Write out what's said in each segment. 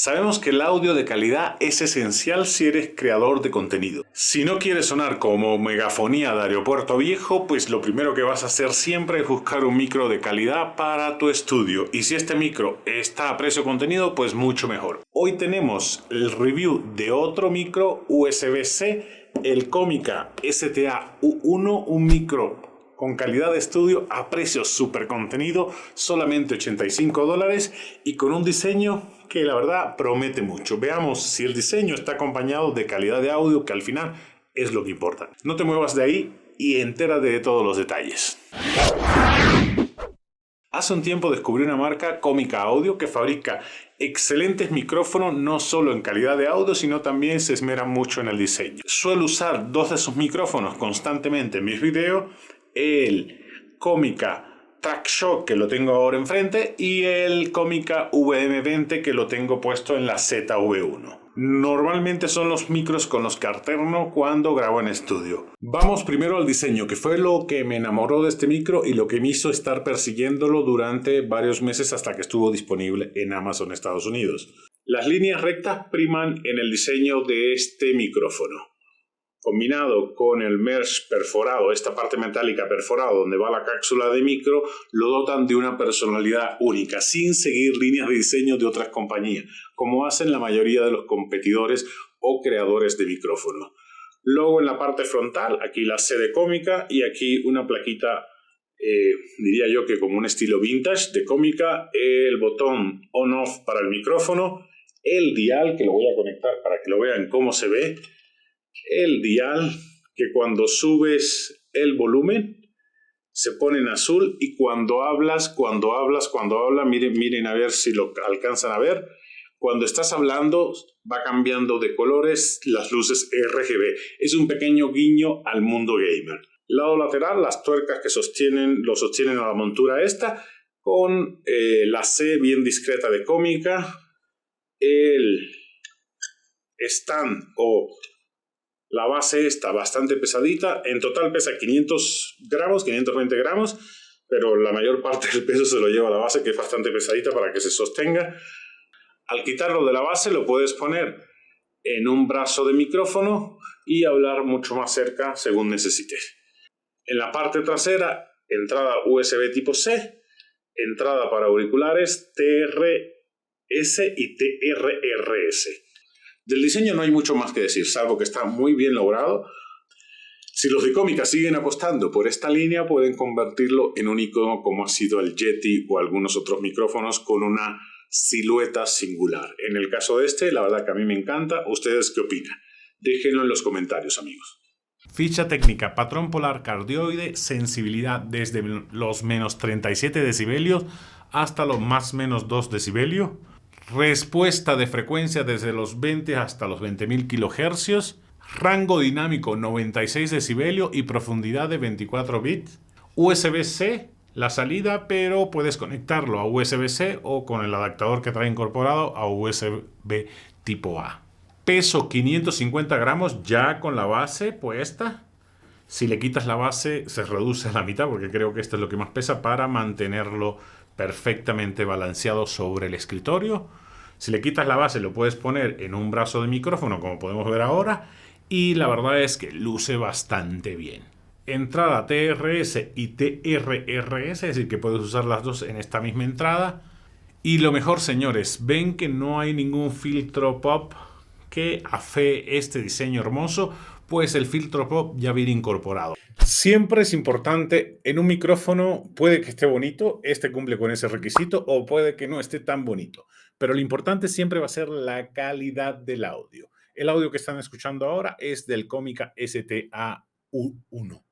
Sabemos que el audio de calidad es esencial si eres creador de contenido. Si no quieres sonar como megafonía de aeropuerto viejo, pues lo primero que vas a hacer siempre es buscar un micro de calidad para tu estudio. Y si este micro está a precio contenido, pues mucho mejor. Hoy tenemos el review de otro micro USB-C, el Comica STA-U1, un micro con calidad de estudio a precio súper contenido, solamente $85 y con un diseño que la verdad promete mucho. Veamos si el diseño está acompañado de calidad de audio, que al final es lo que importa. No te muevas de ahí y entérate de todos los detalles. Hace un tiempo descubrí una marca, Comica Audio, que fabrica excelentes micrófonos, no solo en calidad de audio, sino también se esmera mucho en el diseño. Suelo usar dos de sus micrófonos constantemente en mis videos, el Comica Trackshock, que lo tengo ahora enfrente, y el Comica VM20, que lo tengo puesto en la ZV1. Normalmente son los micros con los que alterno cuando grabo en estudio. Vamos primero al diseño, que fue lo que me enamoró de este micro y lo que me hizo estar persiguiéndolo durante varios meses hasta que estuvo disponible en Amazon Estados Unidos. Las líneas rectas priman en el diseño de este micrófono. Combinado con el mesh perforado, esta parte metálica perforada donde va la cápsula de micro, lo dotan de una personalidad única, sin seguir líneas de diseño de otras compañías, como hacen la mayoría de los competidores o creadores de micrófonos. Luego en la parte frontal, aquí la C de Comica y aquí una plaquita, diría yo que como un estilo vintage de Comica, el botón on-off para el micrófono, el dial que lo voy a conectar para que lo vean cómo se ve, el dial que cuando subes el volumen se pone en azul y cuando hablas, miren a ver si lo alcanzan a ver, cuando estás hablando va cambiando de colores las luces RGB. Es un pequeño guiño al mundo gamer. Lado lateral, las tuercas que lo sostienen a la montura esta, con la C bien discreta de Comica, el stand o la base está bastante pesadita, en total pesa 520 gramos, pero la mayor parte del peso se lo lleva la base, que es bastante pesadita para que se sostenga. Al quitarlo de la base lo puedes poner en un brazo de micrófono y hablar mucho más cerca según necesites. En la parte trasera, entrada USB tipo C, entrada para auriculares TRS y TRRS. Del diseño no hay mucho más que decir, salvo que está muy bien logrado. Si los de Comica siguen apostando por esta línea, pueden convertirlo en un icono como ha sido el Yeti o algunos otros micrófonos con una silueta singular. En el caso de este, la verdad que a mí me encanta. ¿Ustedes qué opinan? Déjenlo en los comentarios, amigos. Ficha técnica: patrón polar cardioide, sensibilidad desde los menos 37 decibelios hasta los más menos 2 decibelios. Respuesta de frecuencia desde los 20 hasta los 20.000 kHz, rango dinámico 96 decibelios y profundidad de 24 bits. USB-C, la salida, pero puedes conectarlo a USB-C o con el adaptador que trae incorporado a USB tipo A. Peso 550 gramos ya con la base puesta. Si le quitas la base se reduce a la mitad porque creo que esto es lo que más pesa para mantenerlo perfectamente balanceado sobre el escritorio. Si le quitas la base lo puedes poner en un brazo de micrófono como podemos ver ahora y la verdad es que luce bastante bien. Entrada TRS y TRRS, es decir que puedes usar las dos en esta misma entrada. Y lo mejor, señores, ven que no hay ningún filtro pop que afee este diseño hermoso, pues el filtro pop ya viene incorporado. Siempre es importante, en un micrófono puede que esté bonito, este cumple con ese requisito, o puede que no esté tan bonito, pero lo importante siempre va a ser la calidad del audio. El audio que están escuchando ahora es del Comica STA-U1.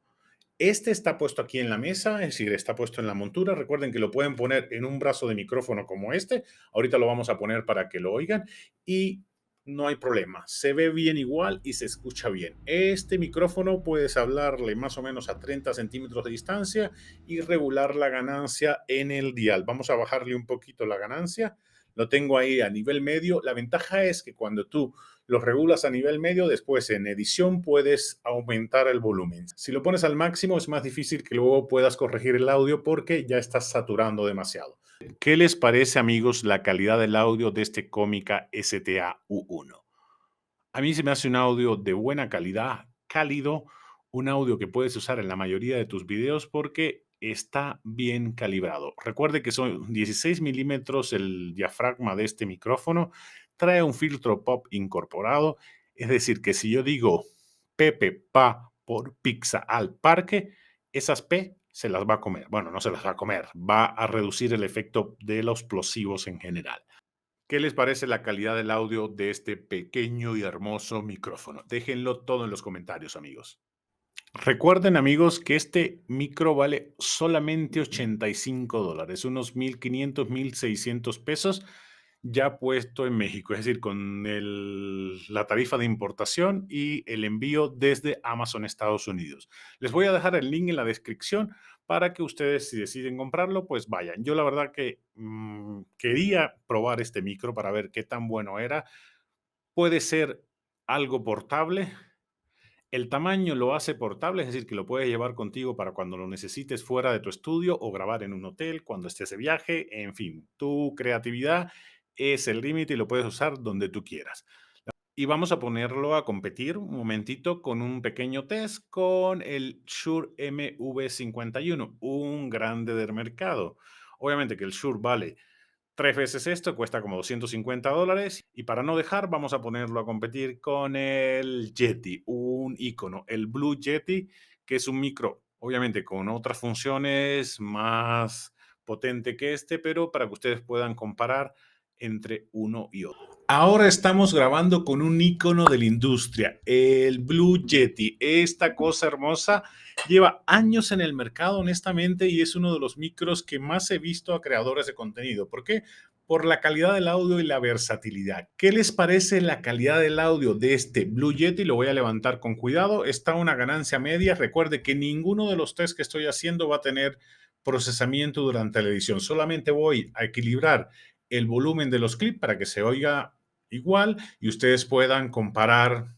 Este está puesto aquí en la mesa, es decir, está puesto en la montura. Recuerden que lo pueden poner en un brazo de micrófono como este. Ahorita lo vamos a poner para que lo oigan y no hay problema. Se ve bien igual y se escucha bien. Este micrófono puedes hablarle más o menos a 30 centímetros de distancia y regular la ganancia en el dial. Vamos a bajarle un poquito la ganancia. Lo tengo ahí a nivel medio. La ventaja es que cuando tú lo regulas a nivel medio, después en edición puedes aumentar el volumen. Si lo pones al máximo es más difícil que luego puedas corregir el audio porque ya estás saturando demasiado. ¿Qué les parece, amigos, la calidad del audio de este Cómica STA U1? A mí se me hace un audio de buena calidad, cálido, un audio que puedes usar en la mayoría de tus videos porque está bien calibrado. Recuerde que son 16 milímetros el diafragma de este micrófono, trae un filtro pop incorporado, es decir, que si yo digo Pepe pa por pizza al parque, esas P se las va a comer. Bueno, no se las va a comer, va a reducir el efecto de los plosivos en general. ¿Qué les parece la calidad del audio de este pequeño y hermoso micrófono? Déjenlo todo en los comentarios, amigos. Recuerden, amigos, que este micro vale solamente $85, unos 1,500, 1,600 pesos, ya puesto en México, es decir, con la tarifa de importación y el envío desde Amazon, Estados Unidos. Les voy a dejar el link en la descripción para que ustedes, si deciden comprarlo, pues vayan. Yo la verdad que quería probar este micro para ver qué tan bueno era. Puede ser algo portable, el tamaño lo hace portable, es decir, que lo puedes llevar contigo para cuando lo necesites fuera de tu estudio o grabar en un hotel, cuando estés de viaje, en fin, tu creatividad es el límite y lo puedes usar donde tú quieras. Y vamos a ponerlo a competir un momentito con un pequeño test con el Shure MV51, un grande del mercado. Obviamente que el Shure vale 3 veces esto, cuesta como $250 y para no dejar vamos a ponerlo a competir con el Yeti, un icono, el Blue Yeti, que es un micro, obviamente con otras funciones más potente que este, pero para que ustedes puedan comparar entre uno y otro. Ahora estamos grabando con un icono de la industria, el Blue Yeti. Esta cosa hermosa lleva años en el mercado, honestamente, y es uno de los micros que más he visto a creadores de contenido. ¿Por qué? Por la calidad del audio y la versatilidad. ¿Qué les parece la calidad del audio de este Blue Yeti? Lo voy a levantar con cuidado. Está una ganancia media. Recuerde que ninguno de los test que estoy haciendo va a tener procesamiento durante la edición. Solamente voy a equilibrar el volumen de los clips para que se oiga igual y ustedes puedan comparar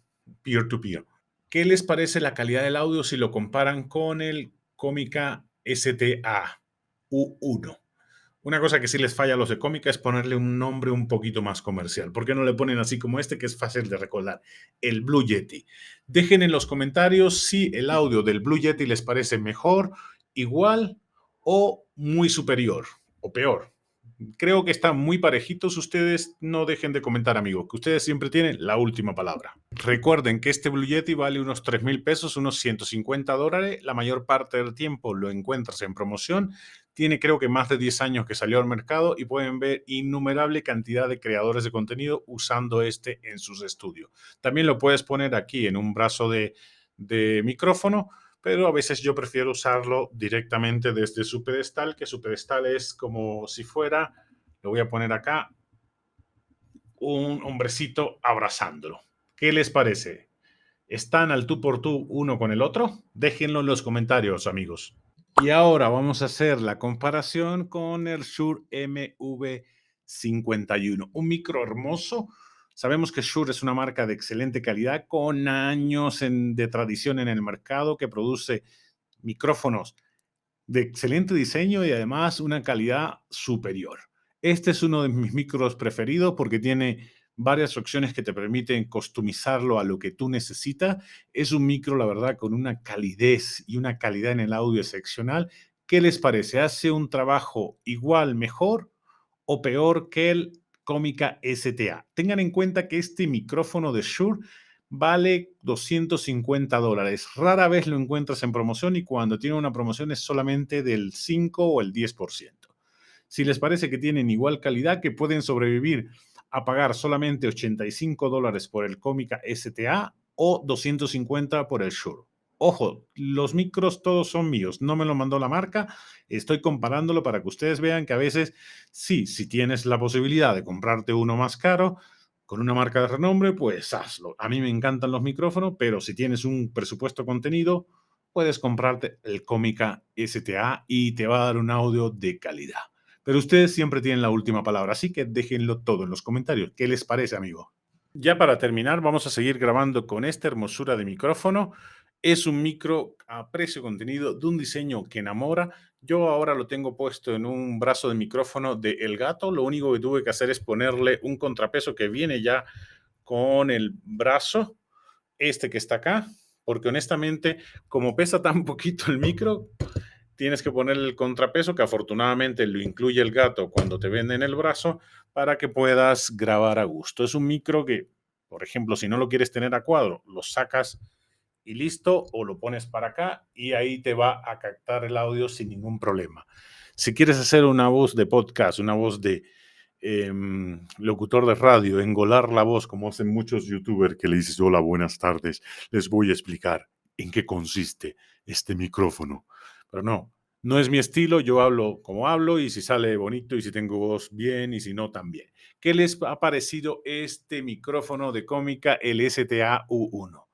peer-to-peer. ¿Qué les parece la calidad del audio si lo comparan con el Cómica STA U1? Una cosa que sí les falla a los de Cómica es ponerle un nombre un poquito más comercial. ¿Por qué no le ponen así como este, que es fácil de recordar? El Blue Yeti. Dejen en los comentarios si el audio del Blue Yeti les parece mejor, igual o muy superior o peor. Creo que están muy parejitos. Ustedes no dejen de comentar, amigos, que ustedes siempre tienen la última palabra. Recuerden que este Blue Yeti vale unos 3,000 pesos, unos $150. La mayor parte del tiempo lo encuentras en promoción. Tiene creo que más de 10 años que salió al mercado y pueden ver innumerable cantidad de creadores de contenido usando este en sus estudios. También lo puedes poner aquí en un brazo de micrófono, pero a veces yo prefiero usarlo directamente desde su pedestal, que su pedestal es como si fuera, lo voy a poner acá, un hombrecito abrazándolo. ¿Qué les parece? ¿Están al tú por tú uno con el otro? Déjenlo en los comentarios, amigos. Y ahora vamos a hacer la comparación con el Shure MV51, un micro hermoso. Sabemos que Shure es una marca de excelente calidad con años de tradición en el mercado que produce micrófonos de excelente diseño y además una calidad superior. Este es uno de mis micros preferidos porque tiene varias opciones que te permiten customizarlo a lo que tú necesitas. Es un micro, la verdad, con una calidez y una calidad en el audio excepcional. ¿Qué les parece? ¿Hace un trabajo igual, mejor o peor que el Cómica STA? Tengan en cuenta que este micrófono de Shure vale $250. Rara vez lo encuentras en promoción y cuando tiene una promoción es solamente del 5 o el 10%. Si les parece que tienen igual calidad, que pueden sobrevivir a pagar solamente $85 por el Cómica STA o 250 por el Shure. Ojo, los micros todos son míos, no me lo mandó la marca, estoy comparándolo para que ustedes vean que a veces sí, si tienes la posibilidad de comprarte uno más caro, con una marca de renombre, pues hazlo. A mí me encantan los micrófonos, pero si tienes un presupuesto contenido, puedes comprarte el Cómica STA y te va a dar un audio de calidad. Pero ustedes siempre tienen la última palabra, así que déjenlo todo en los comentarios. ¿Qué les parece, amigo? Ya para terminar, vamos a seguir grabando con esta hermosura de micrófono. Es un micro a precio contenido de un diseño que enamora. Yo ahora lo tengo puesto en un brazo de micrófono de Elgato. Lo único que tuve que hacer es ponerle un contrapeso que viene ya con el brazo, este que está acá, porque honestamente, como pesa tan poquito el micro, tienes que ponerle el contrapeso, que afortunadamente lo incluye el gato cuando te venden el brazo, para que puedas grabar a gusto. Es un micro que, por ejemplo, si no lo quieres tener a cuadro, lo sacas y listo, o lo pones para acá y ahí te va a captar el audio sin ningún problema. Si quieres hacer una voz de podcast, una voz de locutor de radio, engolar la voz, como hacen muchos youtubers que le dices, hola, buenas tardes, les voy a explicar en qué consiste este micrófono. Pero no, no es mi estilo, yo hablo como hablo y si sale bonito y si tengo voz bien y si no también. ¿Qué les ha parecido este micrófono de Cómica, el STA U1?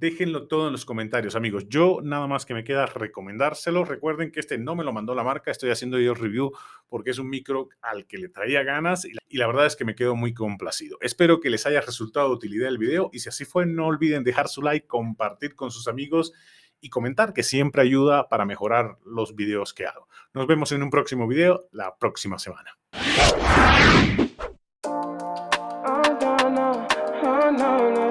Déjenlo todo en los comentarios, amigos. Yo nada más que me queda recomendárselo. Recuerden que este no me lo mandó la marca, estoy haciendo yo review porque es un micro al que le traía ganas y la verdad es que me quedo muy complacido. Espero que les haya resultado de utilidad el video y si así fue, no olviden dejar su like, compartir con sus amigos y comentar, que siempre ayuda para mejorar los videos que hago. Nos vemos en un próximo video la próxima semana. Oh, no, no. Oh, no, no.